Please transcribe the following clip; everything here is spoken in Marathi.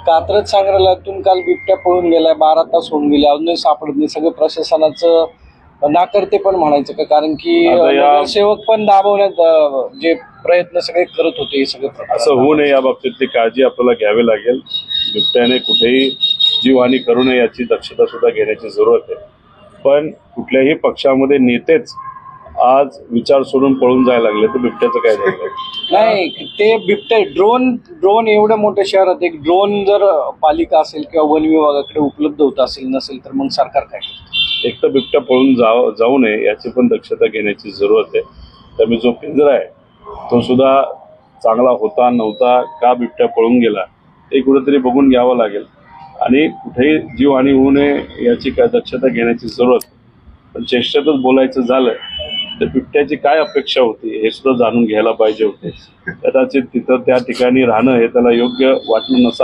कात्रज संग्रहालयातून काल बिबट्या पळून गेलाय, 12 तास होऊन गेले, अजूनही सापडत नाही. सगळं प्रशासनाचं नाकर्ते पण म्हणायचं का, कारण की नगरसेवक पण दाबवण्यात जे प्रयत्न सगळे करत होते, हे सगळं असं होऊ नये या बाबतीतली काळजी आपल्याला घ्यावी लागेल. बिबट्याने कुठेही जीवहानी करू नये याची दक्षता सुद्धा घेण्याची जरूरत आहे. पण कुठल्याही पक्षामध्ये नेतेच आज विचार सोडून पळून जायला लागले तर बिबट्याचं काय झालं? नाही, ते बिबटे ड्रोन एवढ्या मोठ्या शहरात एक ड्रोन जर पालिका असेल किंवा वन विभागाकडे उपलब्ध होत असेल नसेल तर मग सरकार काय करतं? एक तर बिबट्या पळून जाऊ नये याची पण दक्षता घेण्याची जरूरत आहे. त्यामुळे जो पिंजरा आहे तो सुद्धा चांगला होता नव्हता, का बिबट्या पळून गेला हे कुठेतरी बघून घ्यावं लागेल आणि कुठेही जीवहानी होऊ नये याची काय दक्षता घेण्याची जरूरत. पण चेष्टेतच बोलायचं झालं तर बिबट्याची काय अपेक्षा होती हे सुद्धा जाणून घ्यायला पाहिजे होते. कदाचित तिथं त्या ठिकाणी राहणं हे त्याला योग्य वाटलं नसावं.